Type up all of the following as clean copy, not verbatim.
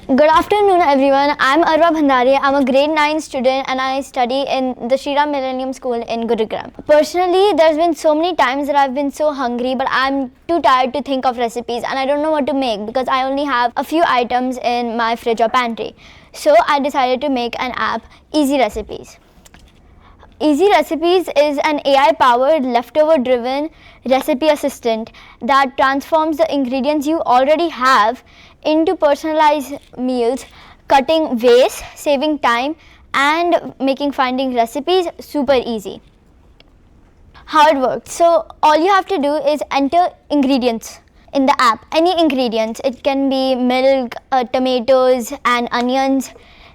Good afternoon, everyone. I'm Arwa Bhandari. I'm a grade 9 student and I study in the Shriram Millennium School in Gurugram. Personally, there's been so many times that I've been so hungry, but I'm too tired to think of recipes and I don't know what to make because I only have a few items in my fridge or pantry. So I decided to make an app, Easy Recipes. Easy Recipes is an AI-powered, leftover-driven recipe assistant that transforms the ingredients you already have into personalized meals, cutting waste, saving time, and making finding recipes super easy. How it works? So all you have to do is enter ingredients in the app, any ingredients. It can be milk, tomatoes and onions.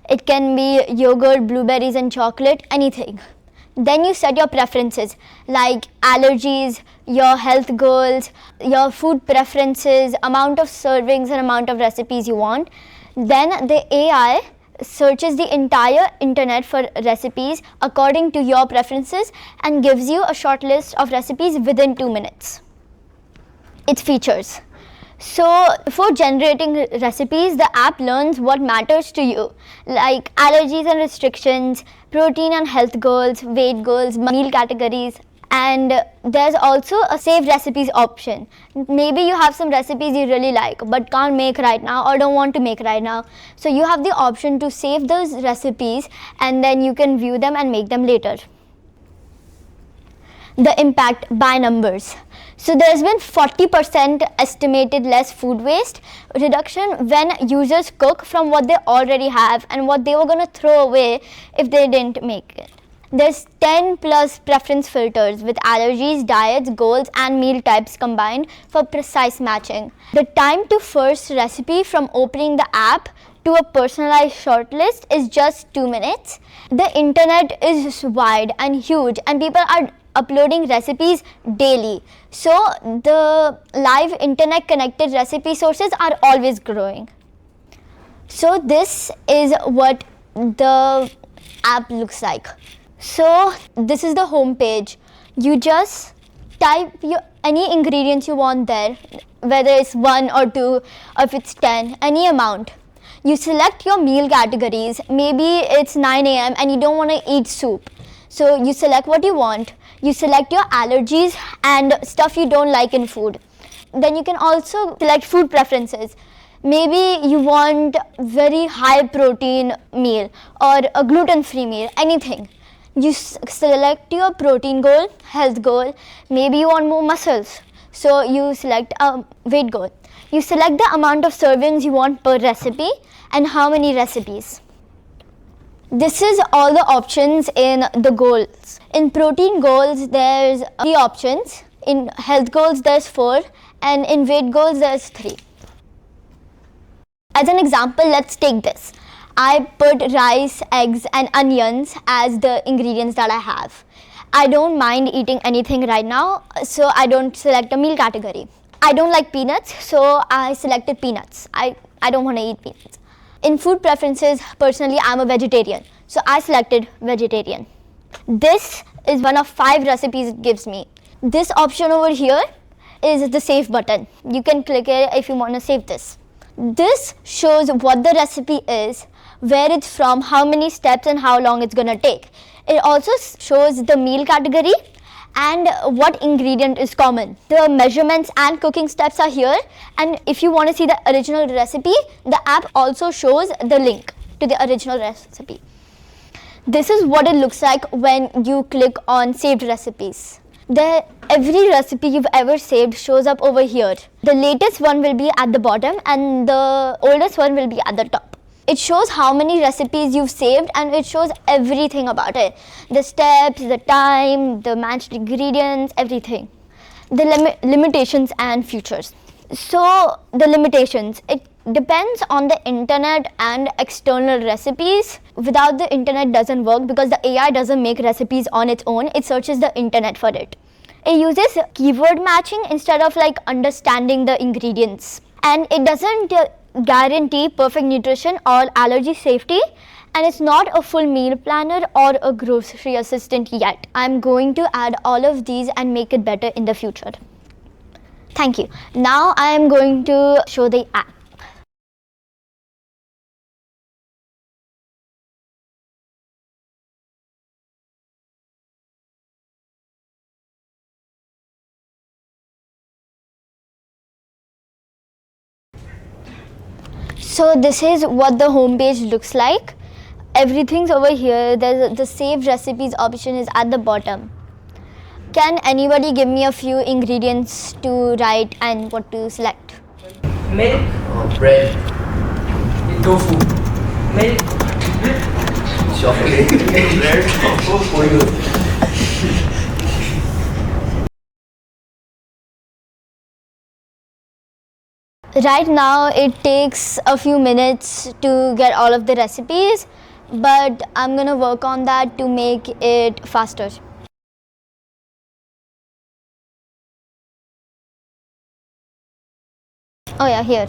It can be yogurt, blueberries and chocolate, anything. Then you set your preferences like allergies, your health goals, your food preferences, amount of servings and amount of recipes you want. Then the AI searches the entire internet for recipes according to your preferences and gives you a short list of recipes within 2 minutes. Its features. So before generating recipes, the app learns what matters to you, like allergies and restrictions, protein and health goals, weight goals, meal categories, and there's also a save recipes option. Maybe you have some recipes you really like but can't make right now or don't want to make right now. So you have the option to save those recipes and then you can view them and make them later. The impact by numbers. So there's been 40% estimated less food waste reduction when users cook from what they already have and what they were going to throw away if they didn't make it. There's 10 plus preference filters with allergies, diets, goals and meal types combined for precise matching. The time to first recipe from opening the app to a personalized shortlist is just 2 minutes. The internet is wide and huge and people are uploading recipes daily. So the live internet connected recipe sources are always growing. So this is what the app looks like. So this is the home page. You just type any ingredients you want there, whether it's 1 or 2 or if it's 10, any amount. You select your meal categories. Maybe it's 9 a.m. and you don't want to eat soup. So you select what you want. You select your allergies and stuff you don't like in food. Then you can also select food preferences. Maybe you want very high protein meal or a gluten-free meal, anything. You select your protein goal, health goal. Maybe you want more muscles. So you select a weight goal. You select the amount of servings you want per recipe and how many recipes. This is all the options in the goals. In protein goals, there's 3 options. In health goals, there's 4. And in weight goals, there's 3. As an example, let's take this. I put rice, eggs and onions as the ingredients that I have. I don't mind eating anything right now, so I don't select a meal category. I don't like peanuts, so I selected peanuts. I don't want to eat peanuts. In food preferences, personally, I'm a vegetarian, so I selected vegetarian. This is one of 5 recipes it gives me. This option over here is the save button. You can click it if you want to save this. This shows what the recipe is, where it's from, how many steps and how long it's going to take. It also shows the meal category and what ingredient is common. The measurements and cooking steps are here, and if you want to see the original recipe, the app also shows the link to the original recipe. This is what it looks like when you click on saved recipes. Every recipe you've ever saved shows up over here. The latest one will be at the bottom and the oldest one will be at the top. It shows how many recipes you've saved and it shows everything about it. The steps, the time, the matched ingredients, everything. The limitations and features. So the limitations, it depends on the internet and external recipes. Without the internet doesn't work because the AI doesn't make recipes on its own. It searches the internet for it. It uses keyword matching instead of understanding the ingredients. And it doesn't guarantee perfect nutrition or allergy safety, and it's not a full meal planner or a grocery assistant yet. I'm going to add all of these and make it better in the future. Thank you. Now I am going to show the app. So this is what the homepage looks like. Everything's over here. There's the save recipes option is at the bottom. Can anybody give me a few ingredients to write and what to select? Milk, Bread, tofu, milk, chocolate, bread, tofu. Right now it takes a few minutes to get all of the recipes, but I'm gonna work on that to make it faster. Oh yeah, here.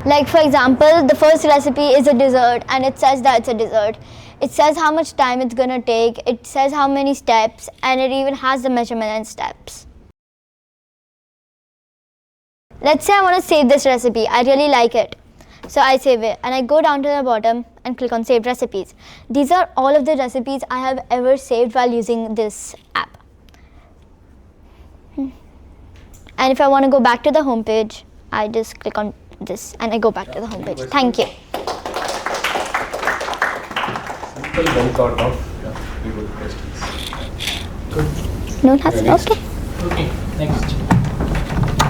Like for example, the first recipe is a dessert and it says that it's a dessert. It says how much time it's gonna take, it says how many steps, and it even has the measurement and steps. Let's say I want to save this recipe. I really like it. So I save it and I go down to the bottom and click on save recipes. These are all of the recipes I have ever saved while using this app. And if I want to go back to the home page, I just click on this and I go back to the home page. Thank you. Simple, well thought of. Yeah, very good questions. Good. No, that's okay. Okay, next.